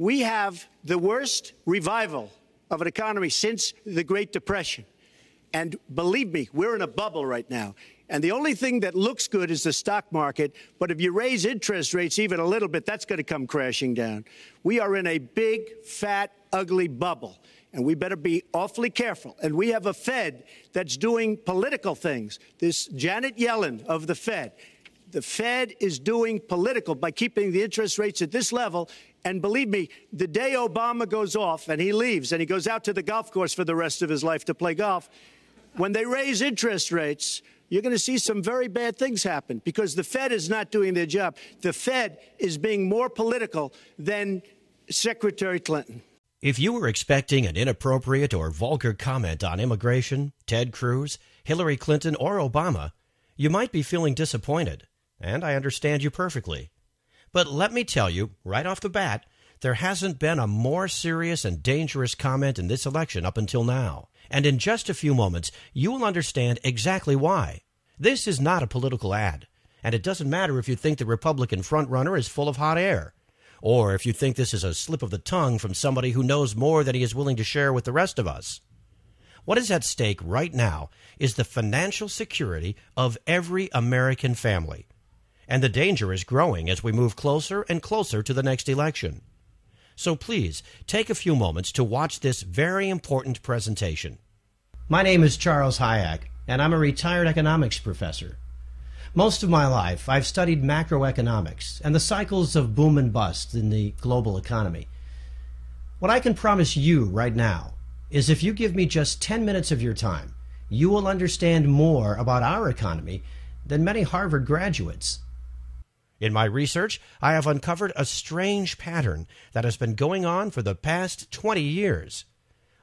We have the worst revival of an economy since the Great Depression. And believe me, we're in a bubble right now. And the only thing that looks good is the stock market. But if you raise interest rates even a little bit, that's going to come crashing down. We are in a big, fat, ugly bubble. And we better be awfully careful. And we have a Fed that's doing political things. This Janet Yellen of the Fed is doing political by keeping the interest rates at this level. And believe me, the day Obama goes off and he leaves and he goes out to the golf course for the rest of his life to play golf, when they raise interest rates, you're going to see some very bad things happen because the Fed is not doing their job. The Fed is being more political than Secretary Clinton. If you were expecting an inappropriate or vulgar comment on immigration, Ted Cruz, Hillary Clinton, or Obama, you might be feeling disappointed, and I understand you perfectly. But let me tell you, right off the bat, there hasn't been a more serious and dangerous comment in this election up until now. And in just a few moments, you will understand exactly why. This is not a political ad, and it doesn't matter if you think the Republican frontrunner is full of hot air, or if you think this is a slip of the tongue from somebody who knows more than he is willing to share with the rest of us. What is at stake right now is the financial security of every American family. And the danger is growing as we move closer and closer to the next election. So please, take a few moments to watch this very important presentation. My name is Charles Hayek, and I'm a retired economics professor. Most of my life, I've studied macroeconomics and the cycles of boom and bust in the global economy. What I can promise you right now is if you give me just 10 minutes of your time, you will understand more about our economy than many Harvard graduates. In my research, I have uncovered a strange pattern that has been going on for the past 20 years.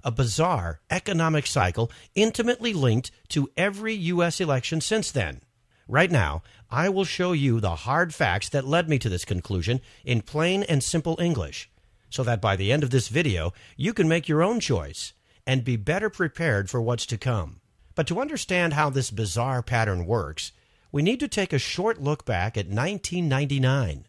A bizarre economic cycle intimately linked to every U.S. election since then. Right now, I will show you the hard facts that led me to this conclusion in plain and simple English, so that by the end of this video, you can make your own choice and be better prepared for what's to come. But to understand how this bizarre pattern works, we need to take a short look back at 1999.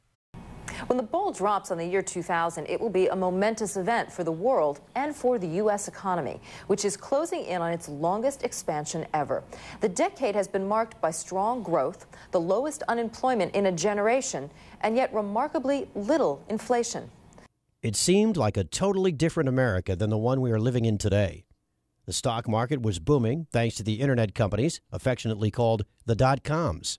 When the ball drops on the year 2000, it will be a momentous event for the world and for the U.S. economy, which is closing in on its longest expansion ever. The decade has been marked by strong growth, the lowest unemployment in a generation, and yet remarkably little inflation. It seemed like a totally different America than the one we are living in today. The stock market was booming thanks to the internet companies, affectionately called the dot-coms.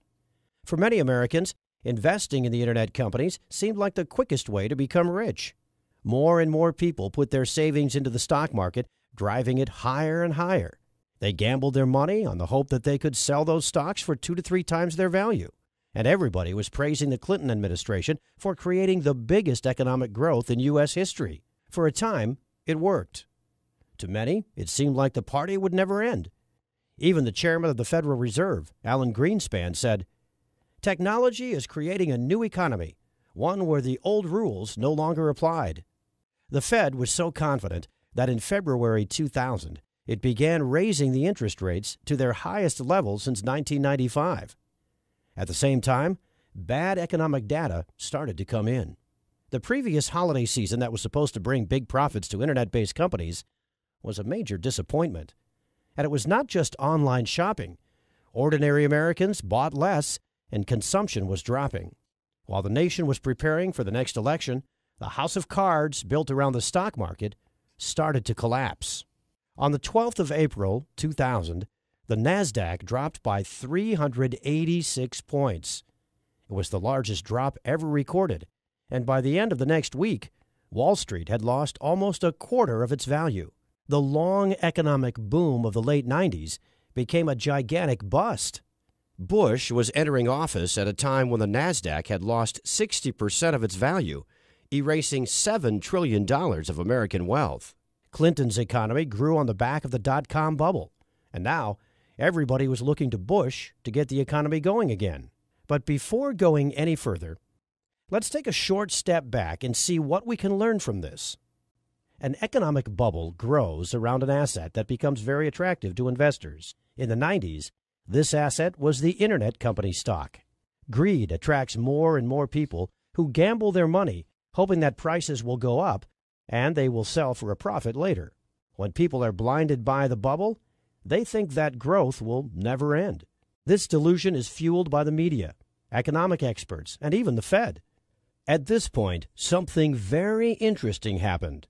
For many Americans, investing in the internet companies seemed like the quickest way to become rich. More and more people put their savings into the stock market, driving it higher and higher. They gambled their money on the hope that they could sell those stocks for 2 to 3 times their value. And everybody was praising the Clinton administration for creating the biggest economic growth in U.S. history. For a time, it worked. To many, it seemed like the party would never end. Even the chairman of the Federal Reserve, Alan Greenspan, said, "Technology is creating a new economy, one where the old rules no longer applied." The Fed was so confident that in February 2000, it began raising the interest rates to their highest level since 1995. At the same time, bad economic data started to come in. The previous holiday season that was supposed to bring big profits to internet-based companies was a major disappointment. And it was not just online shopping. Ordinary Americans bought less, and consumption was dropping. While the nation was preparing for the next election, the house of cards built around the stock market started to collapse. On the 12th of April, 2000, the NASDAQ dropped by 386 points. It was the largest drop ever recorded, and by the end of the next week, Wall Street had lost almost a quarter of its value. The long economic boom of the late 90s became a gigantic bust. Bush was entering office at a time when the NASDAQ had lost 60% of its value, erasing $7 trillion of American wealth. Clinton's economy grew on the back of the dot-com bubble, and now everybody was looking to Bush to get the economy going again. But before going any further, let's take a short step back and see what we can learn from this. An economic bubble grows around an asset that becomes very attractive to investors. In the 90s, this asset was the internet company stock. Greed attracts more and more people who gamble their money hoping that prices will go up and they will sell for a profit later. When people are blinded by the bubble, they think that growth will never end. This delusion is fueled by the media, economic experts, and even the Fed. At this point, something very interesting happened.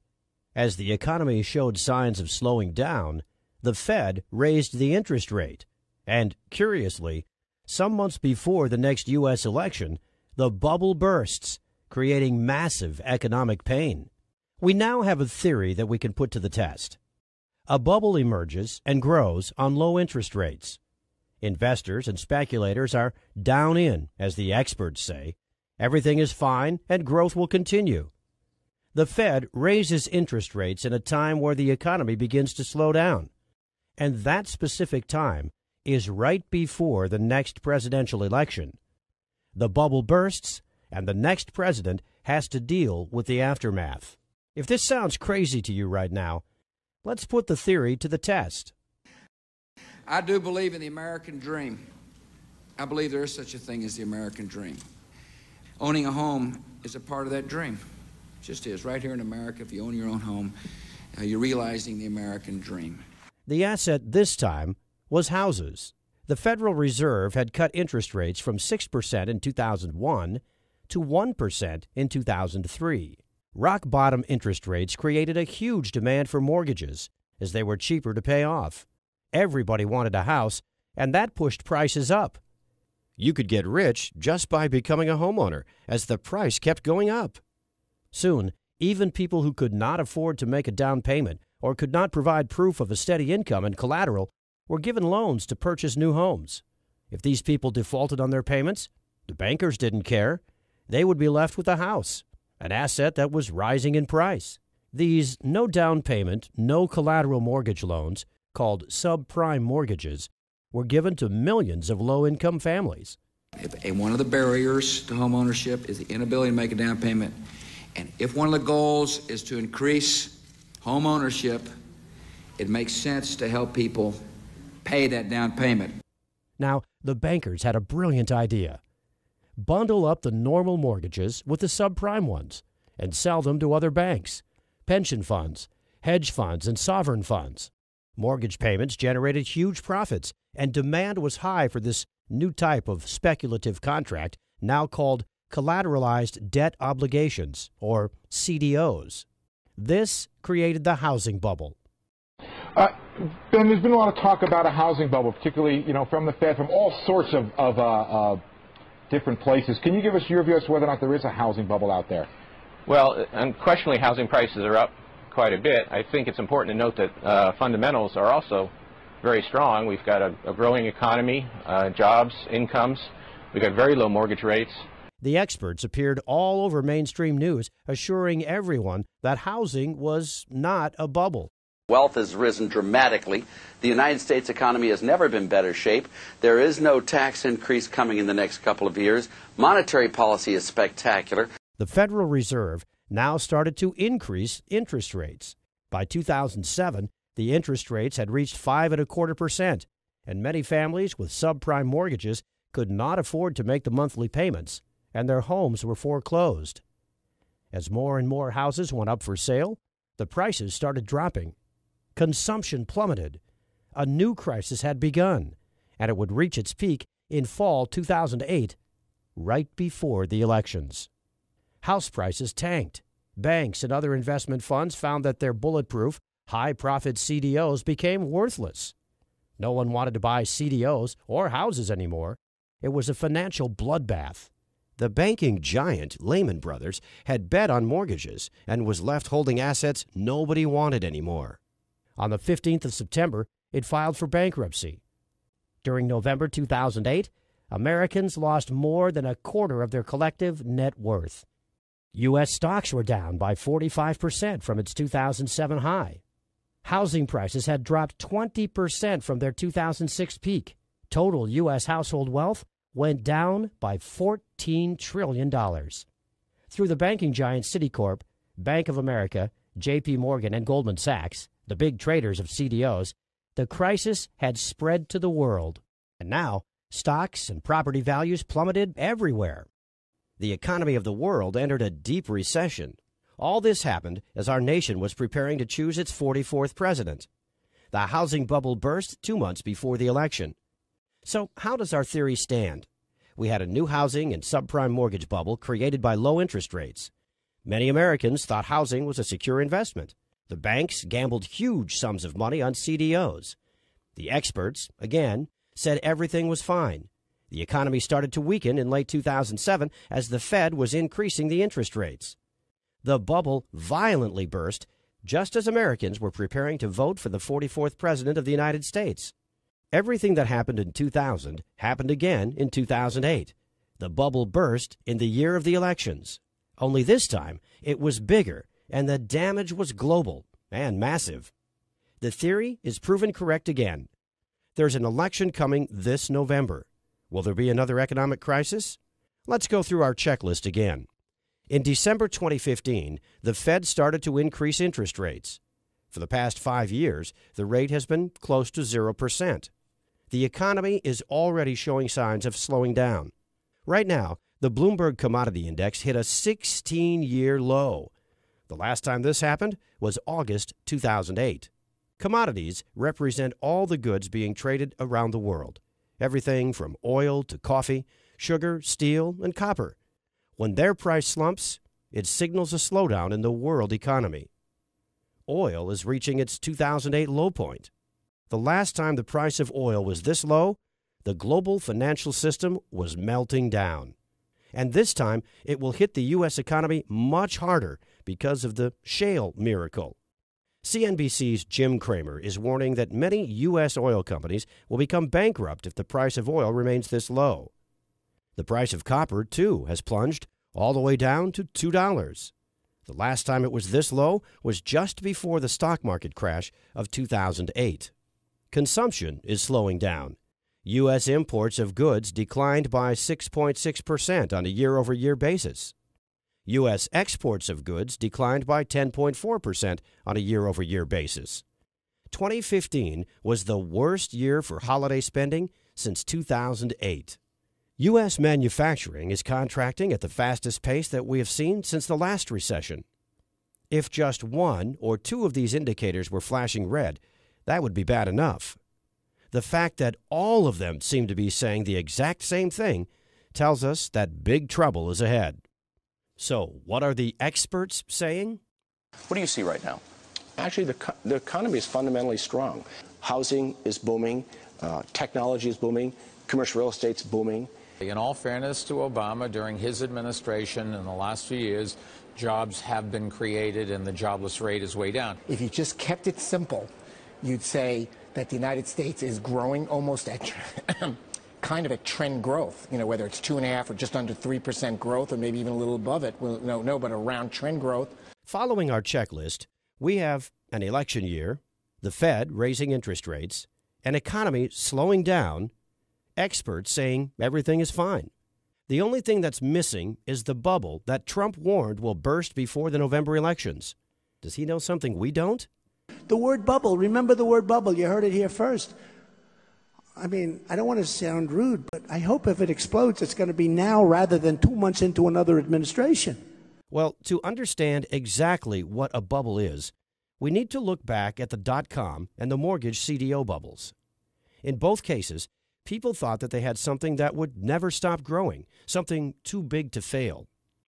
As the economy showed signs of slowing down, the Fed raised the interest rate. And, curiously, some months before the next U.S. election, the bubble bursts, creating massive economic pain. We now have a theory that we can put to the test. A bubble emerges and grows on low interest rates. Investors and speculators are down in, as the experts say. Everything is fine and growth will continue. The Fed raises interest rates in a time where the economy begins to slow down. And that specific time is right before the next presidential election. The bubble bursts, and the next president has to deal with the aftermath. If this sounds crazy to you right now, let's put the theory to the test. I do believe in the American dream. I believe there is such a thing as the American dream. Owning a home is a part of that dream. It just is. Right here in America, if you own your own home, you're realizing the American dream. The asset this time was houses. The Federal Reserve had cut interest rates from 6% in 2001 to 1% in 2003. Rock-bottom interest rates created a huge demand for mortgages, as they were cheaper to pay off. Everybody wanted a house, and that pushed prices up. You could get rich just by becoming a homeowner, as the price kept going up. Soon, even people who could not afford to make a down payment or could not provide proof of a steady income and collateral were given loans to purchase new homes. If these people defaulted on their payments, the bankers didn't care. They would be left with a house, an asset that was rising in price. These no down payment, no collateral mortgage loans, called subprime mortgages, were given to millions of low-income families. One of the barriers to home ownership is the inability to make a down payment. And if one of the goals is to increase home ownership, it makes sense to help people pay that down payment. Now, the bankers had a brilliant idea. Bundle up the normal mortgages with the subprime ones and sell them to other banks, pension funds, hedge funds, and sovereign funds. Mortgage payments generated huge profits, and demand was high for this new type of speculative contract, now called collateralized debt obligations, or CDOs. This created the housing bubble. Ben, there's been a lot of talk about a housing bubble, particularly, from the Fed, from all sorts of different places. Can you give us your view as to whether or not there is a housing bubble out there? Well, unquestionably, housing prices are up quite a bit. I think it's important to note that fundamentals are also very strong. We've got a growing economy, jobs, incomes. We've got very low mortgage rates. The experts appeared all over mainstream news, assuring everyone that housing was not a bubble. Wealth has risen dramatically. The United States economy has never been in better shape. There is no tax increase coming in the next couple of years. Monetary policy is spectacular. The Federal Reserve now started to increase interest rates. By 2007, the interest rates had reached 5.25%, and many families with subprime mortgages could not afford to make the monthly payments, and their homes were foreclosed. As more and more houses went up for sale, the prices started dropping. Consumption plummeted. A new crisis had begun, and it would reach its peak in fall 2008, right before the elections. House prices tanked. Banks and other investment funds found that their bulletproof, high-profit CDOs became worthless. No one wanted to buy CDOs or houses anymore. It was a financial bloodbath. The banking giant Lehman Brothers had bet on mortgages and was left holding assets nobody wanted anymore. On the 15th of September, it filed for bankruptcy. During November 2008, Americans lost more than a quarter of their collective net worth. U.S. stocks were down by 45% from its 2007 high. Housing prices had dropped 20% from their 2006 peak. Total U.S. household wealth went down by $14 trillion. Through the banking giant Citicorp, Bank of America, J.P. Morgan, and Goldman Sachs, the big traders of CDOs, the crisis had spread to the world. And now, stocks and property values plummeted everywhere. The economy of the world entered a deep recession. All this happened as our nation was preparing to choose its 44th president. The housing bubble burst 2 months before the election. So how does our theory stand? We had a new housing and subprime mortgage bubble created by low interest rates. Many Americans thought housing was a secure investment. The banks gambled huge sums of money on CDOs. The experts, again, said everything was fine. The economy started to weaken in late 2007 as the Fed was increasing the interest rates. The bubble violently burst just as Americans were preparing to vote for the 44th president of the United States. Everything that happened in 2000 happened again in 2008. The bubble burst in the year of the elections. Only this time, it was bigger, and the damage was global and massive. The theory is proven correct again. There's an election coming this November. Will there be another economic crisis? Let's go through our checklist again. In December 2015, the Fed started to increase interest rates. For the past 5 years, the rate has been close to 0%. The economy is already showing signs of slowing down. Right now, the Bloomberg Commodity Index hit a 16-year low. The last time this happened was August 2008. Commodities represent all the goods being traded around the world. Everything from oil to coffee, sugar, steel, and copper. When their price slumps, it signals a slowdown in the world economy. Oil is reaching its 2008 low point. The last time the price of oil was this low, the global financial system was melting down. And this time, it will hit the U.S. economy much harder because of the shale miracle. CNBC's Jim Cramer is warning that many U.S. oil companies will become bankrupt if the price of oil remains this low. The price of copper, too, has plunged all the way down to $2. The last time it was this low was just before the stock market crash of 2008. Consumption is slowing down. U.S. imports of goods declined by 6.6% on a year-over-year basis. U.S. exports of goods declined by 10.4% on a year-over-year basis. 2015 was the worst year for holiday spending since 2008. U.S. manufacturing is contracting at the fastest pace that we have seen since the last recession. If just one or two of these indicators were flashing red, that would be bad enough. The fact that all of them seem to be saying the exact same thing tells us that big trouble is ahead. So, what are the experts saying? What do you see right now? Actually, the economy is fundamentally strong. Housing is booming. Technology is booming. Commercial real estate's booming. In all fairness to Obama, during his administration in the last few years, jobs have been created and the jobless rate is way down. If you just kept it simple, you'd say that the United States is growing almost at kind of at trend growth, whether it's 2.5 or just under 3% growth or maybe even a little above it. Well, no, but around trend growth. Following our checklist, we have an election year, the Fed raising interest rates, an economy slowing down, experts saying everything is fine. The only thing that's missing is the bubble that Trump warned will burst before the November elections. Does he know something we don't? The word bubble, remember the word bubble. You heard it here first. I mean, I don't want to sound rude, but I hope if it explodes, it's going to be now rather than 2 months into another administration. Well, to understand exactly what a bubble is, we need to look back at the .com and the mortgage CDO bubbles. In both cases, people thought that they had something that would never stop growing, something too big to fail.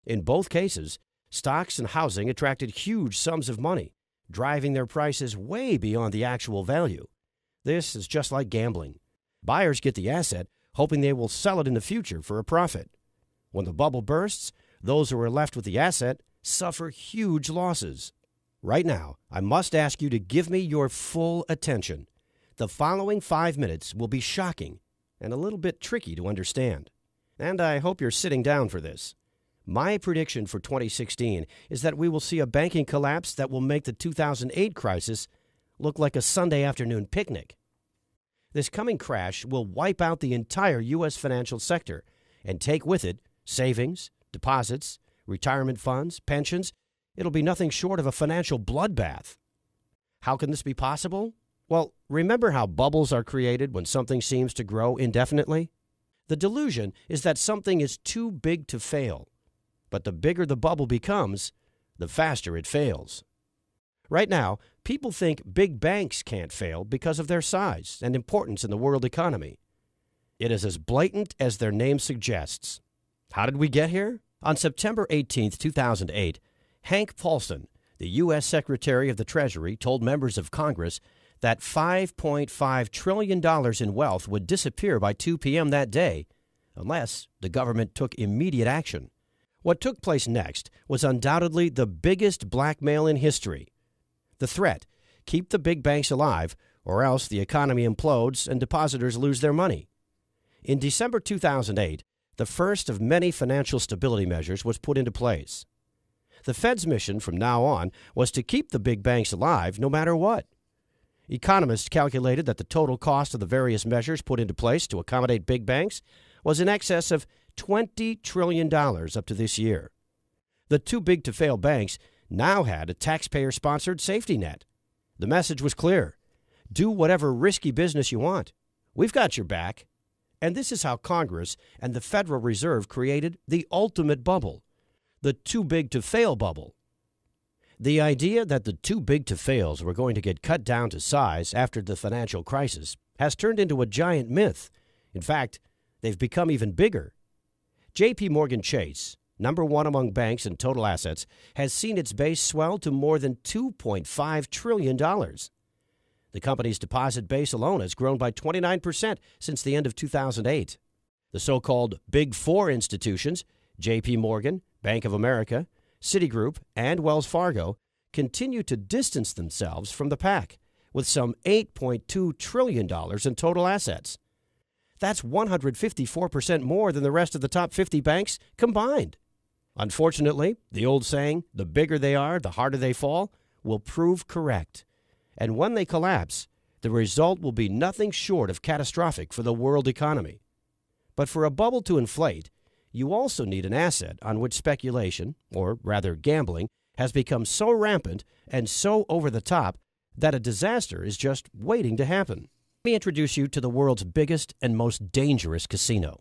In both cases, stocks and housing attracted huge sums of money, driving their prices way beyond the actual value. This is just like gambling. Buyers get the asset, hoping they will sell it in the future for a profit. When the bubble bursts, those who are left with the asset suffer huge losses. Right now, I must ask you to give me your full attention. The following 5 minutes will be shocking and a little bit tricky to understand. And I hope you're sitting down for this. My prediction for 2016 is that we will see a banking collapse that will make the 2008 crisis look like a Sunday afternoon picnic. This coming crash will wipe out the entire U.S. financial sector and take with it savings, deposits, retirement funds, pensions. It'll be nothing short of a financial bloodbath. How can this be possible? Well, remember how bubbles are created when something seems to grow indefinitely? The delusion is that something is too big to fail. But the bigger the bubble becomes, the faster it fails. Right now, people think big banks can't fail because of their size and importance in the world economy. It is as blatant as their name suggests. How did we get here? On September 18, 2008, Hank Paulson, the U.S. Secretary of the Treasury, told members of Congress that $5.5 trillion in wealth would disappear by 2 p.m. that day unless the government took immediate action. What took place next was undoubtedly the biggest blackmail in history. The threat: keep the big banks alive, or else the economy implodes and depositors lose their money. In December 2008, the first of many financial stability measures was put into place. The Fed's mission from now on was to keep the big banks alive no matter what. Economists calculated that the total cost of the various measures put into place to accommodate big banks was in excess of $20 trillion up to this year. The too-big-to-fail banks now had a taxpayer-sponsored safety net. The message was clear: do whatever risky business you want. We've got your back. And this is how Congress and the Federal Reserve created the ultimate bubble, the too-big-to-fail bubble. The idea that the too-big-to-fails were going to get cut down to size after the financial crisis has turned into a giant myth. In fact, they've become even bigger. J.P. Morgan Chase, number one among banks in total assets, has seen its base swell to more than $2.5 trillion. The company's deposit base alone has grown by 29% since the end of 2008. The so-called Big Four institutions, J.P. Morgan, Bank of America, Citigroup, and Wells Fargo, continue to distance themselves from the pack, with some $8.2 trillion in total assets. That's 154% more than the rest of the top 50 banks combined. Unfortunately, the old saying, the bigger they are, the harder they fall, will prove correct. And when they collapse, the result will be nothing short of catastrophic for the world economy. But for a bubble to inflate, you also need an asset on which speculation, or rather gambling, has become so rampant and so over the top that a disaster is just waiting to happen. Let me introduce you to the world's biggest and most dangerous casino.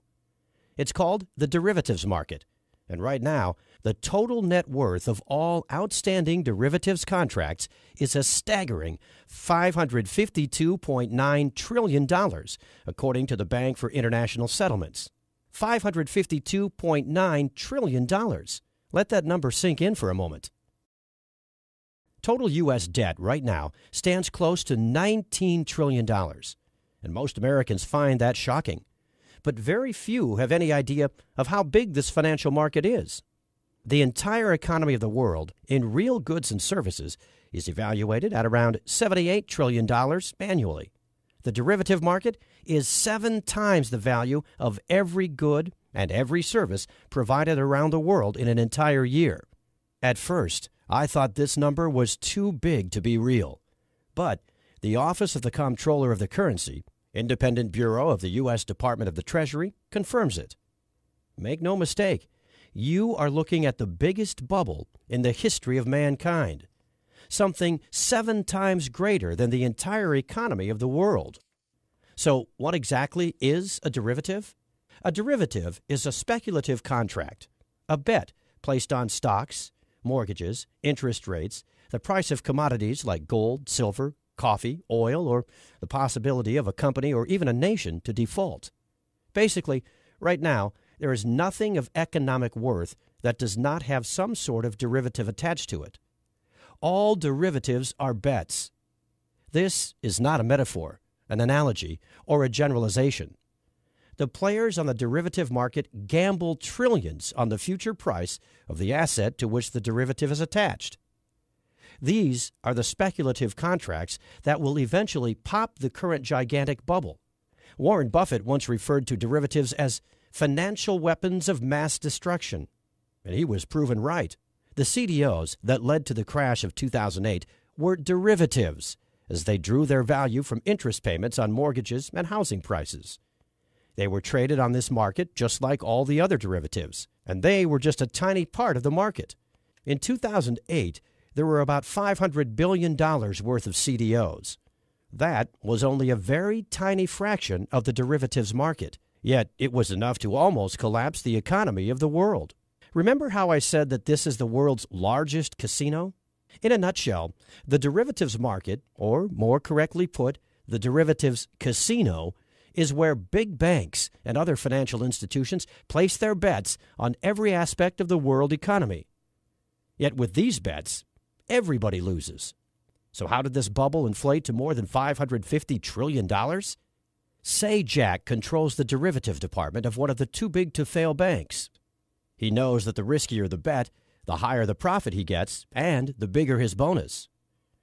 It's called the derivatives market. And right now, the total net worth of all outstanding derivatives contracts is a staggering $552.9 trillion, according to the Bank for International Settlements. $552.9 trillion. Let that number sink in for a moment. Total U.S. debt right now stands close to $19 trillion, and most Americans find that shocking. But very few have any idea of how big this financial market is. The entire economy of the world, in real goods and services, is evaluated at around $78 trillion annually. The derivative market is 7 times the value of every good and every service provided around the world in an entire year. At first, I thought this number was too big to be real. But the Office of the Comptroller of the Currency, independent bureau of the U.S. Department of the Treasury, confirms it. Make no mistake, you are looking at the biggest bubble in the history of mankind, something 7 times greater than the entire economy of the world. So what exactly is a derivative? A derivative is a speculative contract, a bet placed on stocks, mortgages, interest rates, the price of commodities like gold, silver, coffee, oil, or the possibility of a company or even a nation to default. Basically, right now, there is nothing of economic worth that does not have some sort of derivative attached to it. All derivatives are bets. This is not a metaphor, an analogy, or a generalization. The players on the derivative market gamble trillions on the future price of the asset to which the derivative is attached. These are the speculative contracts that will eventually pop the current gigantic bubble. Warren Buffett once referred to derivatives as financial weapons of mass destruction, and he was proven right. The CDOs that led to the crash of 2008 were derivatives, as they drew their value from interest payments on mortgages and housing prices. They were traded on this market just like all the other derivatives, and they were just a tiny part of the market. In 2008, there were about $500 billion worth of CDOs. That was only a very tiny fraction of the derivatives market, yet it was enough to almost collapse the economy of the world. Remember how I said that this is the world's largest casino? In a nutshell, the derivatives market, or more correctly put, the derivatives casino, is where big banks and other financial institutions place their bets on every aspect of the world economy. Yet with these bets, everybody loses. So how did this bubble inflate to more than $550 trillion? Say Jack controls the derivative department of one of the too-big-to-fail banks. He knows that the riskier the bet, the higher the profit he gets, and the bigger his bonus.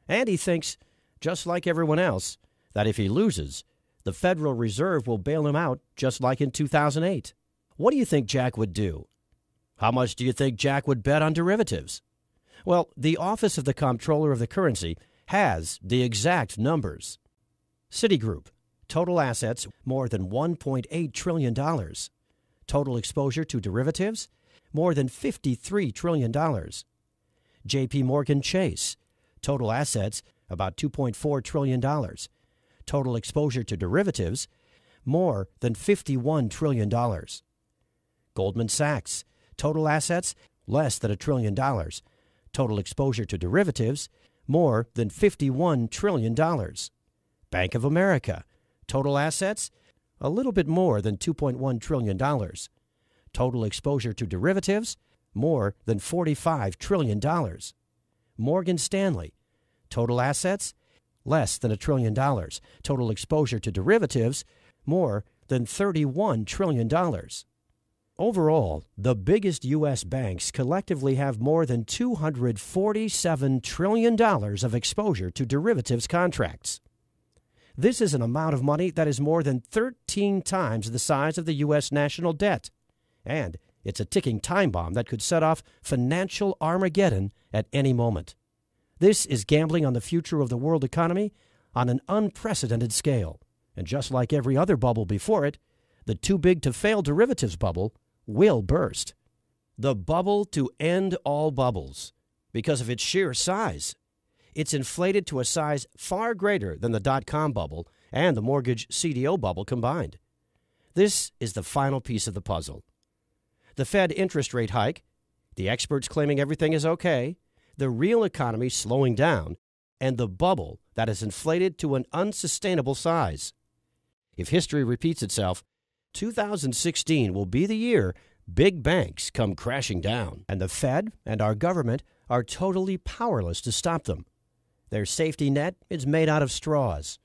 And he thinks, just like everyone else, that if he loses, the Federal Reserve will bail him out just like in 2008. What do you think Jack would do? How much do you think Jack would bet on derivatives? Well, the Office of the Comptroller of the Currency has the exact numbers. Citigroup, total assets more than $1.8 trillion. Total exposure to derivatives, more than $53 trillion. J.P. Morgan Chase, total assets about $2.4 trillion. Total exposure to derivatives, more than $51 trillion. Goldman Sachs, total assets less than $1 trillion. Total exposure to derivatives, more than $51 trillion. Bank of America, total assets a little bit more than $2.1 trillion. Total exposure to derivatives, more than $45 trillion. Morgan Stanley, total assets less than $1 trillion. Total exposure to derivatives, more than $31 trillion. Overall, the biggest U.S. banks collectively have more than $247 trillion of exposure to derivatives contracts. This is an amount of money that is more than 13 times the size of the U.S. national debt. And it's a ticking time bomb that could set off financial Armageddon at any moment. This is gambling on the future of the world economy on an unprecedented scale. And just like every other bubble before it, the too-big-to-fail derivatives bubble will burst. The bubble to end all bubbles because of its sheer size. It's inflated to a size far greater than the dot-com bubble and the mortgage CDO bubble combined. This is the final piece of the puzzle. The Fed interest rate hike, the experts claiming everything is okay, the real economy slowing down, and the bubble that is inflated to an unsustainable size. If history repeats itself, 2016 will be the year big banks come crashing down, and the Fed and our government are totally powerless to stop them. Their safety net is made out of straws.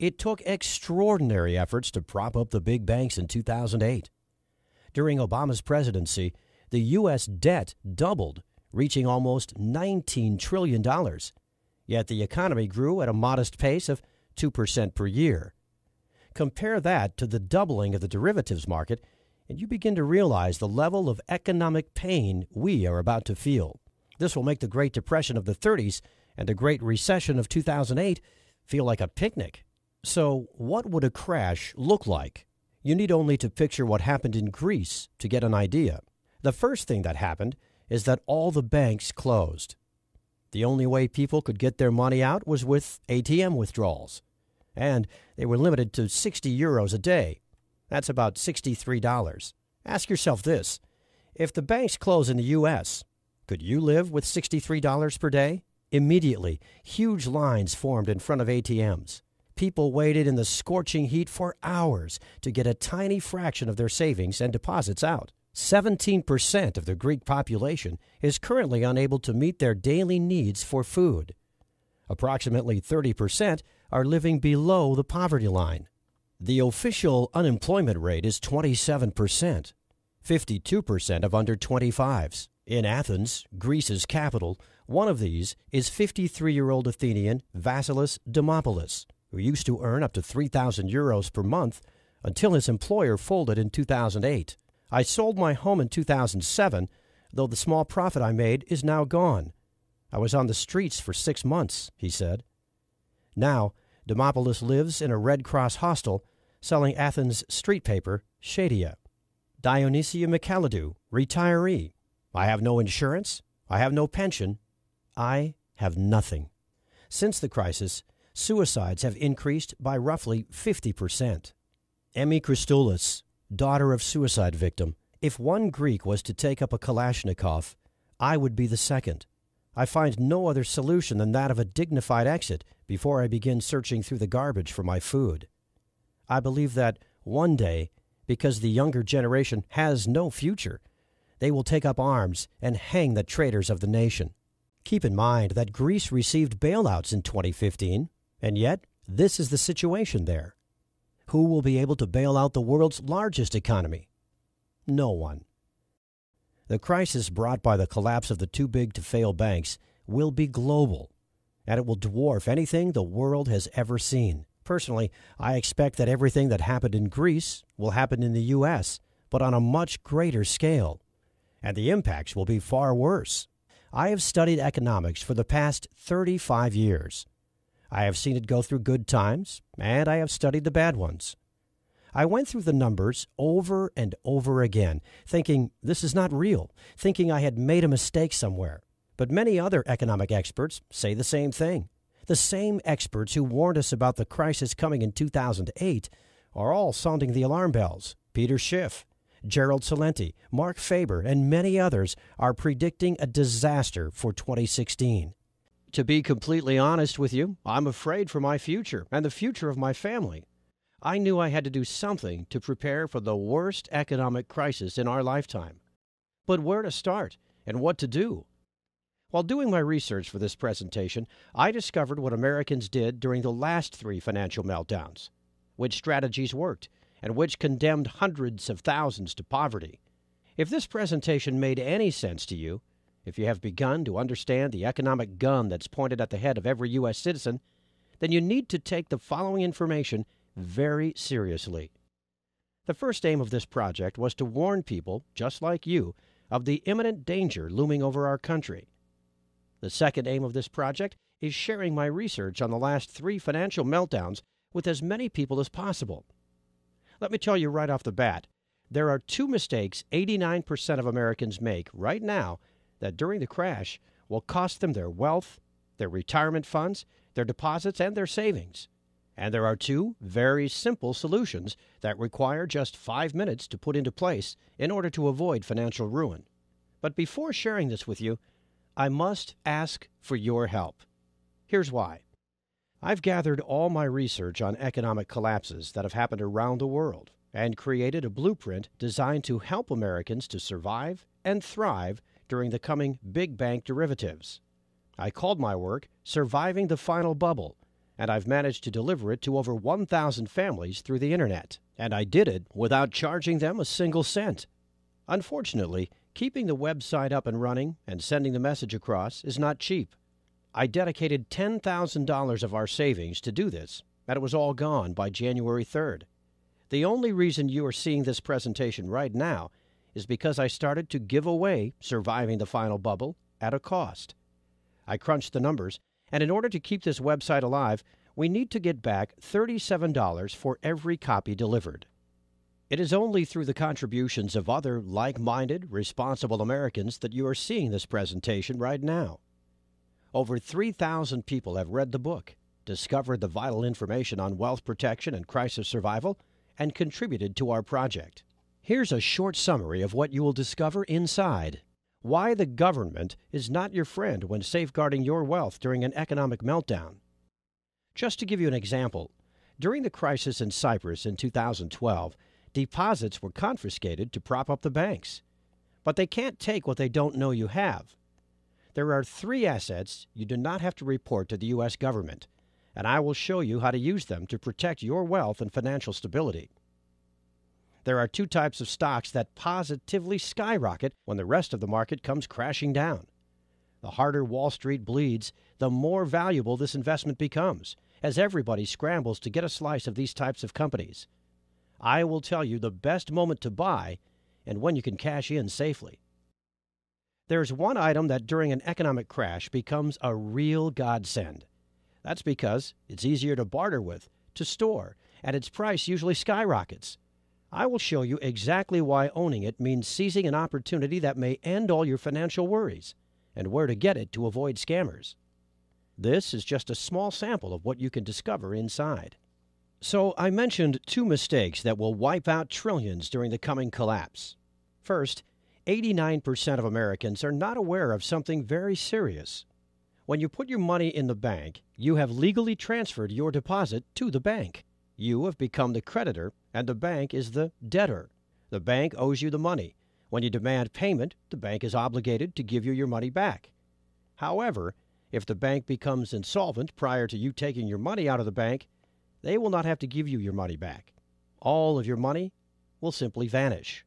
It took extraordinary efforts to prop up the big banks in 2008. During Obama's presidency, the U.S. debt doubled, reaching almost $19 trillion. Yet the economy grew at a modest pace of 2% per year. Compare that to the doubling of the derivatives market, and you begin to realize the level of economic pain we are about to feel. This will make the Great Depression of the 30s and the Great Recession of 2008 feel like a picnic. So what would a crash look like? You need only to picture what happened in Greece to get an idea. The first thing that happened is that all the banks closed. The only way people could get their money out was with ATM withdrawals. And they were limited to 60 euros a day. That's about $63. Ask yourself this. If the banks close in the U.S., could you live with $63 per day? Immediately, huge lines formed in front of ATMs. People waited in the scorching heat for hours to get a tiny fraction of their savings and deposits out. 17% of the Greek population is currently unable to meet their daily needs for food. Approximately 30% are living below the poverty line. The official unemployment rate is 27%, 52% of under 25s. In Athens, Greece's capital, one of these is 53-year-old Athenian Vasilis Dimopoulos, who used to earn up to 3,000 euros per month until his employer folded in 2008. I sold my home in 2007, though the small profit I made is now gone. I was on the streets for 6 months, he said. Now, Dimopoulos lives in a Red Cross hostel selling Athens street paper, Shadia. Dionysia Michalidou, retiree. I have no insurance. I have no pension. I have nothing. Since the crisis, suicides have increased by roughly 50%. Emmy Christoulis, daughter of suicide victim, If one Greek was to take up a Kalashnikov, I would be the second. I find no other solution than that of a dignified exit before I begin searching through the garbage for my food. I believe that one day, because the younger generation has no future, they will take up arms and hang the traitors of the nation. Keep in mind that Greece received bailouts in 2015, and yet this is the situation there. Who will be able to bail out the world's largest economy? No one. The crisis brought by the collapse of the too-big-to-fail banks will be global, and it will dwarf anything the world has ever seen. Personally, I expect that everything that happened in Greece will happen in the U.S., but on a much greater scale, and the impacts will be far worse. I have studied economics for the past 35 years. I have seen it go through good times, and I have studied the bad ones. I went through the numbers over and over again, thinking this is not real, thinking I had made a mistake somewhere. But many other economic experts say the same thing. The same experts who warned us about the crisis coming in 2008 are all sounding the alarm bells. Peter Schiff, Gerald Celente, Mark Faber, and many others are predicting a disaster for 2016. To be completely honest with you, I'm afraid for my future and the future of my family. I knew I had to do something to prepare for the worst economic crisis in our lifetime. But where to start and what to do? While doing my research for this presentation, I discovered what Americans did during the last 3 financial meltdowns, which strategies worked, and which condemned hundreds of thousands to poverty. If this presentation made any sense to you, if you have begun to understand the economic gun that's pointed at the head of every U.S. citizen, then you need to take the following information very seriously. The first aim of this project was to warn people, just like you, of the imminent danger looming over our country. The second aim of this project is sharing my research on the last 3 financial meltdowns with as many people as possible. Let me tell you right off the bat, there are 2 mistakes 89% of Americans make right now that during the crash will cost them their wealth, their retirement funds, their deposits, and their savings. And there are 2 very simple solutions that require just 5 minutes to put into place in order to avoid financial ruin. But before sharing this with you, I must ask for your help. Here's why. I've gathered all my research on economic collapses that have happened around the world and created a blueprint designed to help Americans to survive and thrive during the coming big bank derivatives. I called my work Surviving the Final Bubble, and I've managed to deliver it to over 1,000 families through the Internet. And I did it without charging them a single cent. Unfortunately, keeping the website up and running and sending the message across is not cheap. I dedicated $10,000 of our savings to do this, and it was all gone by January 3rd. The only reason you are seeing this presentation right now is because I started to give away Surviving the Final Bubble at a cost. I crunched the numbers, and in order to keep this website alive, we need to get back $37 for every copy delivered. It is only through the contributions of other like-minded, responsible Americans that you are seeing this presentation right now. Over 3,000 people have read the book, discovered the vital information on wealth protection and crisis survival, and contributed to our project. Here's a short summary of what you will discover inside. Why the government is not your friend when safeguarding your wealth during an economic meltdown. Just to give you an example, during the crisis in Cyprus in 2012, deposits were confiscated to prop up the banks. But they can't take what they don't know you have. There are 3 assets you do not have to report to the U.S. government, and I will show you how to use them to protect your wealth and financial stability. There are 2 types of stocks that positively skyrocket when the rest of the market comes crashing down. The harder Wall Street bleeds, the more valuable this investment becomes, as everybody scrambles to get a slice of these types of companies. I will tell you the best moment to buy and when you can cash in safely. There's one item that during an economic crash becomes a real godsend. That's because it's easier to barter with, to store, and its price usually skyrockets. I will show you exactly why owning it means seizing an opportunity that may end all your financial worries, and where to get it to avoid scammers. This is just a small sample of what you can discover inside. So I mentioned 2 mistakes that will wipe out trillions during the coming collapse. First, 89% of Americans are not aware of something very serious. When you put your money in the bank, you have legally transferred your deposit to the bank. You have become the creditor, and the bank is the debtor. The bank owes you the money. When you demand payment, the bank is obligated to give you your money back. However, if the bank becomes insolvent prior to you taking your money out of the bank, they will not have to give you your money back. All of your money will simply vanish.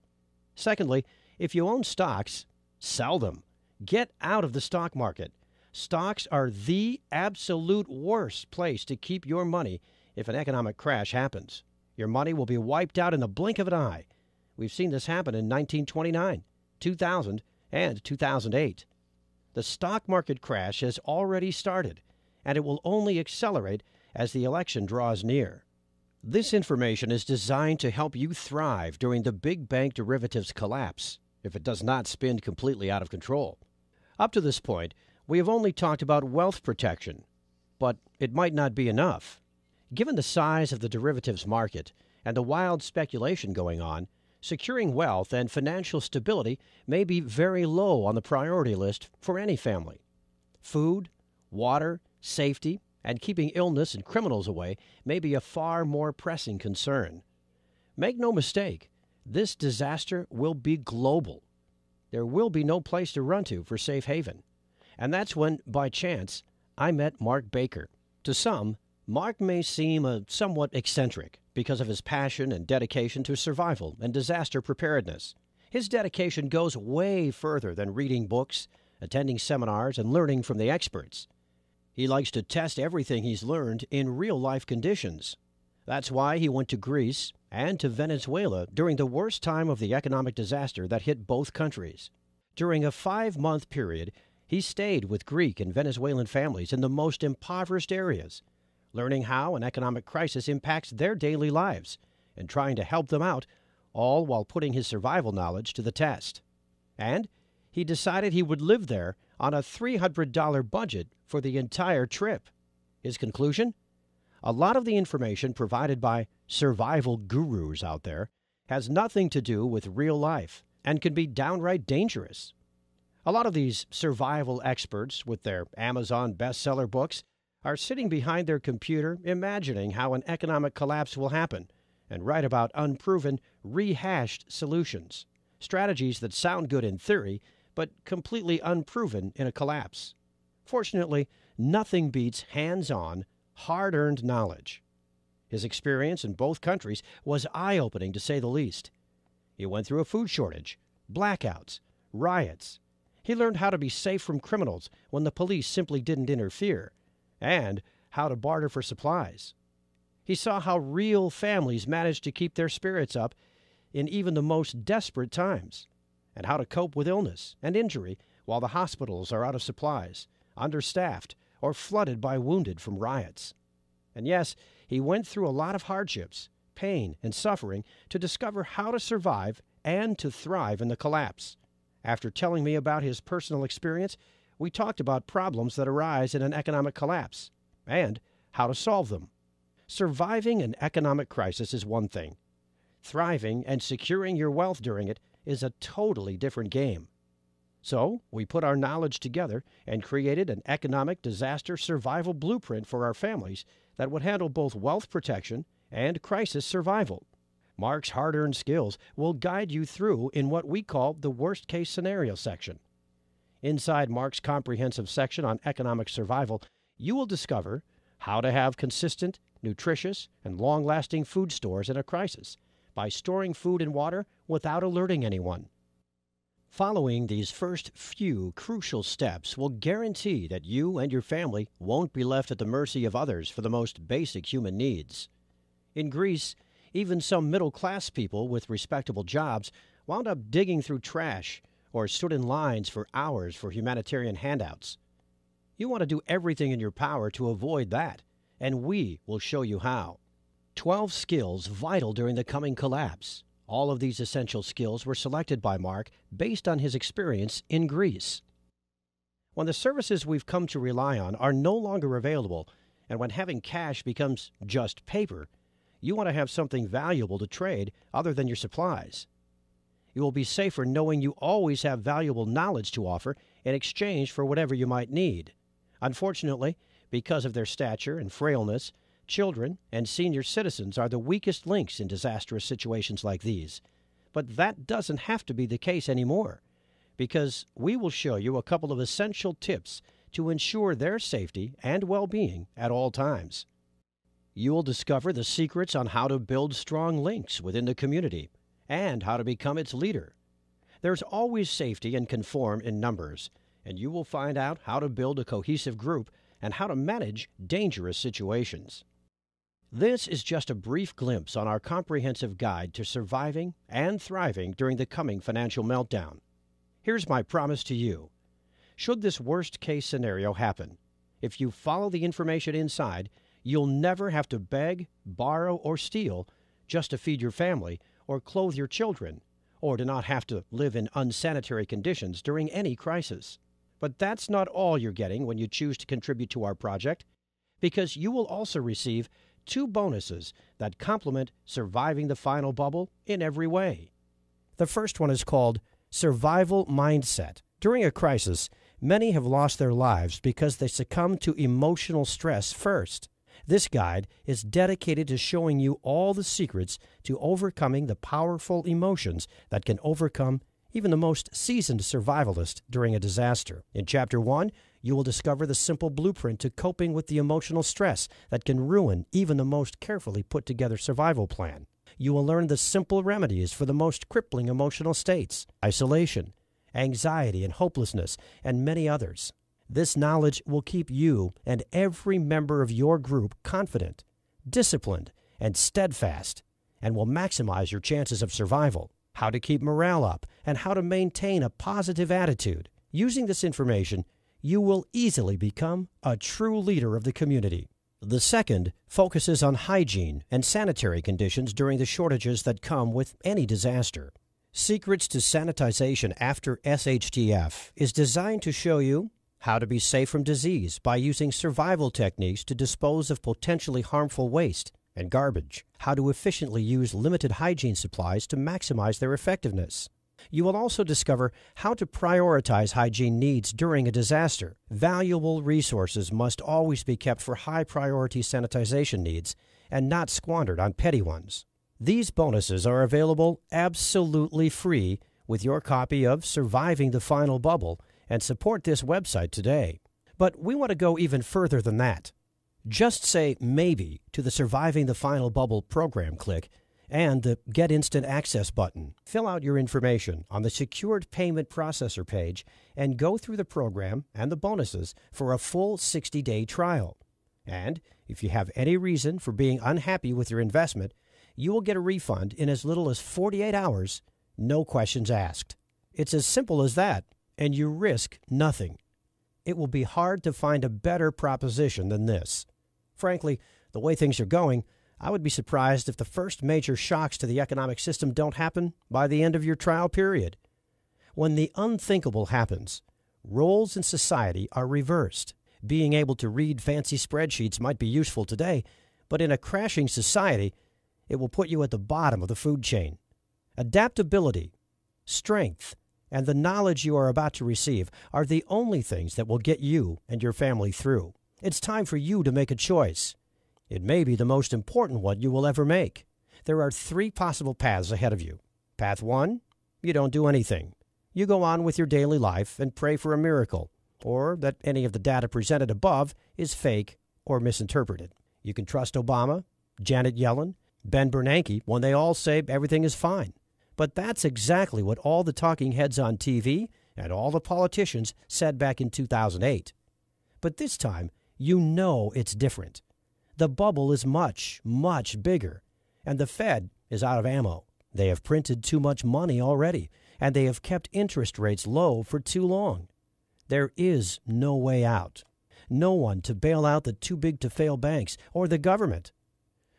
Secondly, if you own stocks, sell them. Get out of the stock market. Stocks are the absolute worst place to keep your money if an economic crash happens. Your money will be wiped out in the blink of an eye. We've seen this happen in 1929, 2000, and 2008. The stock market crash has already started, and it will only accelerate as the election draws near. This information is designed to help you thrive during the big bank derivatives collapse, if it does not spin completely out of control. Up to this point, we have only talked about wealth protection, but it might not be enough. Given the size of the derivatives market and the wild speculation going on, securing wealth and financial stability may be very low on the priority list for any family. Food, water, safety, and keeping illness and criminals away may be a far more pressing concern. Make no mistake, this disaster will be global. There will be no place to run to for safe haven. And that's when, by chance, I met Mark Baker. To some, Mark may seem somewhat eccentric because of his passion and dedication to survival and disaster preparedness. His dedication goes way further than reading books, attending seminars, and learning from the experts. He likes to test everything he's learned in real-life conditions. That's why he went to Greece and to Venezuela during the worst time of the economic disaster that hit both countries. During a 5-month period, he stayed with Greek and Venezuelan families in the most impoverished areas, learning how an economic crisis impacts their daily lives and trying to help them out, all while putting his survival knowledge to the test. And he decided he would live there on a $300 budget for the entire trip. His conclusion? A lot of the information provided by survival gurus out there has nothing to do with real life and can be downright dangerous. A lot of these survival experts with their Amazon bestseller books are sitting behind their computer imagining how an economic collapse will happen and write about unproven, rehashed solutions, strategies that sound good in theory but completely unproven in a collapse. Fortunately, nothing beats hands-on, hard-earned knowledge. His experience in both countries was eye-opening, to say the least. He went through a food shortage, blackouts, riots. He learned how to be safe from criminals when the police simply didn't interfere, and how to barter for supplies. He saw how real families managed to keep their spirits up in even the most desperate times, and how to cope with illness and injury while the hospitals are out of supplies, understaffed, or flooded by wounded from riots. And yes, he went through a lot of hardships, pain, and suffering to discover how to survive and to thrive in the collapse. After telling me about his personal experience, we talked about problems that arise in an economic collapse and how to solve them. Surviving an economic crisis is one thing. Thriving and securing your wealth during it is a totally different game. So we put our knowledge together and created an economic disaster survival blueprint for our families that would handle both wealth protection and crisis survival. Mark's hard-earned skills will guide you through in what we call the worst-case scenario section. Inside Mark's comprehensive section on economic survival, you will discover how to have consistent, nutritious, and long-lasting food stores in a crisis by storing food and water without alerting anyone. Following these first few crucial steps will guarantee that you and your family won't be left at the mercy of others for the most basic human needs. In Greece, even some middle-class people with respectable jobs wound up digging through trash or stood in lines for hours for humanitarian handouts. You want to do everything in your power to avoid that, and we will show you how. 12 skills vital during the coming collapse. All of these essential skills were selected by Mark based on his experience in Greece. When the services we've come to rely on are no longer available, and when having cash becomes just paper, you want to have something valuable to trade other than your supplies. You will be safer knowing you always have valuable knowledge to offer in exchange for whatever you might need. Unfortunately, because of their stature and frailness, children and senior citizens are the weakest links in disastrous situations like these. But that doesn't have to be the case anymore, because we will show you a couple of essential tips to ensure their safety and well-being at all times. You will discover the secrets on how to build strong links within the community and how to become its leader. There's always safety and conform in numbers, and you will find out how to build a cohesive group and how to manage dangerous situations. This is just a brief glimpse on our comprehensive guide to surviving and thriving during the coming financial meltdown. Here's my promise to you. Should this worst-case scenario happen, if you follow the information inside, you'll never have to beg, borrow, or steal just to feed your family or clothe your children, or to not have to live in unsanitary conditions during any crisis. But that's not all you're getting when you choose to contribute to our project, because you will also receive 2 bonuses that complement surviving the final bubble in every way. The first one is called Survival Mindset. During a crisis, many have lost their lives because they succumbed to emotional stress first. This guide is dedicated to showing you all the secrets to overcoming the powerful emotions that can overcome even the most seasoned survivalist during a disaster. In Chapter 1, you will discover the simple blueprint to coping with the emotional stress that can ruin even the most carefully put-together survival plan. You will learn the simple remedies for the most crippling emotional states: isolation, anxiety and hopelessness, and many others. This knowledge will keep you and every member of your group confident, disciplined, and steadfast, and will maximize your chances of survival. How to keep morale up, and how to maintain a positive attitude. Using this information, you will easily become a true leader of the community. The second focuses on hygiene and sanitary conditions during the shortages that come with any disaster. Secrets to Sanitization After SHTF is designed to show you how to be safe from disease by using survival techniques to dispose of potentially harmful waste and garbage, how to efficiently use limited hygiene supplies to maximize their effectiveness. You will also discover how to prioritize hygiene needs during a disaster. Valuable resources must always be kept for high-priority sanitization needs and not squandered on petty ones. These bonuses are available absolutely free with your copy of Surviving the Final Bubble, and support this website today. But we want to go even further than that. Just say maybe to the Surviving the Final Bubble program click and the Get Instant Access button. Fill out your information on the Secured Payment Processor page and go through the program and the bonuses for a full 60-day trial. And if you have any reason for being unhappy with your investment, you will get a refund in as little as 48 hours, no questions asked. It's as simple as that, and you risk nothing. It will be hard to find a better proposition than this. Frankly, the way things are going, I would be surprised if the first major shocks to the economic system don't happen by the end of your trial period. When the unthinkable happens, roles in society are reversed. Being able to read fancy spreadsheets might be useful today, but in a crashing society, it will put you at the bottom of the food chain. Adaptability, strength, and the knowledge you are about to receive are the only things that will get you and your family through. It's time for you to make a choice. It may be the most important one you will ever make. There are 3 possible paths ahead of you. Path 1, you don't do anything. You go on with your daily life and pray for a miracle, or that any of the data presented above is fake or misinterpreted. You can trust Obama, Janet Yellen, Ben Bernanke when they all say everything is fine. But that's exactly what all the talking heads on TV and all the politicians said back in 2008. But this time, you know it's different. The bubble is much, much bigger, and the Fed is out of ammo. They have printed too much money already, and they have kept interest rates low for too long. There is no way out. No one to bail out the too-big-to-fail banks or the government.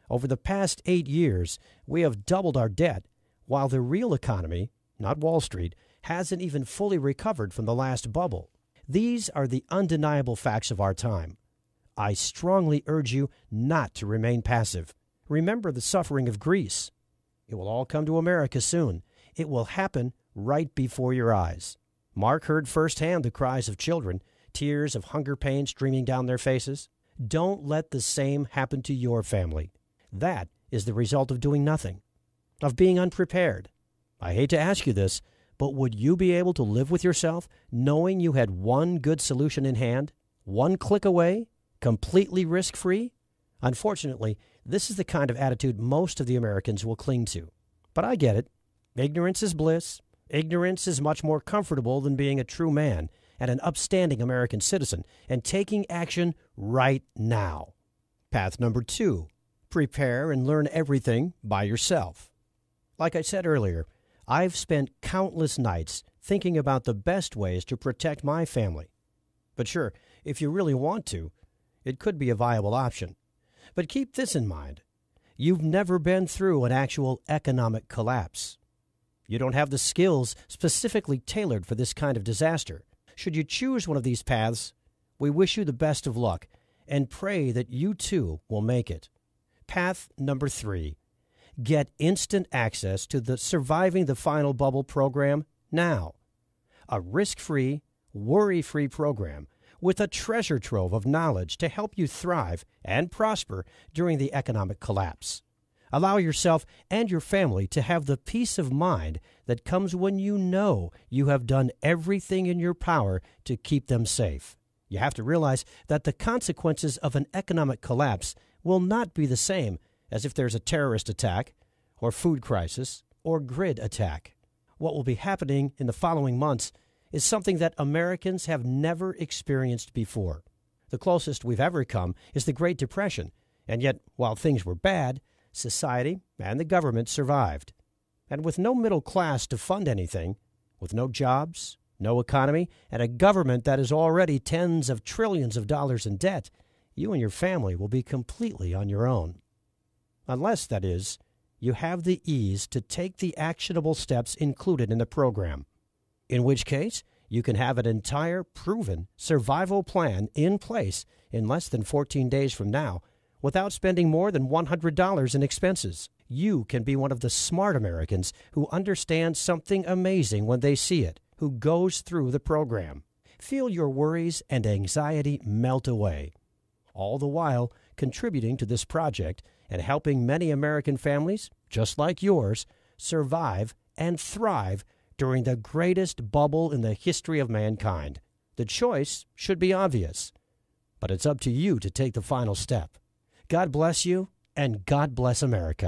Over the past 8 years, we have doubled our debt, while the real economy, not Wall Street, hasn't even fully recovered from the last bubble. These are the undeniable facts of our time. I strongly urge you not to remain passive. Remember the suffering of Greece. It will all come to America soon. It will happen right before your eyes. Mark heard firsthand the cries of children, tears of hunger pain streaming down their faces. Don't let the same happen to your family. That is the result of doing nothing, of being unprepared. I hate to ask you this, but would you be able to live with yourself knowing you had one good solution in hand, one click away, completely risk-free? Unfortunately, this is the kind of attitude most of the Americans will cling to. But I get it. Ignorance is bliss. Ignorance is much more comfortable than being a true man and an upstanding American citizen and taking action right now. Path number 2, prepare and learn everything by yourself. Like I said earlier, I've spent countless nights thinking about the best ways to protect my family. But sure, if you really want to, it could be a viable option. But keep this in mind. You've never been through an actual economic collapse. You don't have the skills specifically tailored for this kind of disaster. Should you choose one of these paths, we wish you the best of luck and pray that you too will make it. Path number 3. Get instant access to the Surviving the Final Bubble program now. A risk-free, worry-free program with a treasure trove of knowledge to help you thrive and prosper during the economic collapse. Allow yourself and your family to have the peace of mind that comes when you know you have done everything in your power to keep them safe. You have to realize that the consequences of an economic collapse will not be the same as if there's a terrorist attack or food crisis or grid attack. What will be happening in the following months is something that Americans have never experienced before. The closest we've ever come is the Great Depression, and yet, while things were bad, society and the government survived. And with no middle class to fund anything, with no jobs, no economy, and a government that is already tens of trillions of dollars in debt, you and your family will be completely on your own. Unless, that is, you have the ease to take the actionable steps included in the program, in which case you can have an entire proven survival plan in place in less than 14 days from now without spending more than $100 in expenses. You can be one of the smart Americans who understands something amazing when they see it, who goes through the program. Feel your worries and anxiety melt away, all the while contributing to this project and helping many American families, just like yours, survive and thrive during the greatest bubble in the history of mankind. The choice should be obvious, but it's up to you to take the final step. God bless you, and God bless America.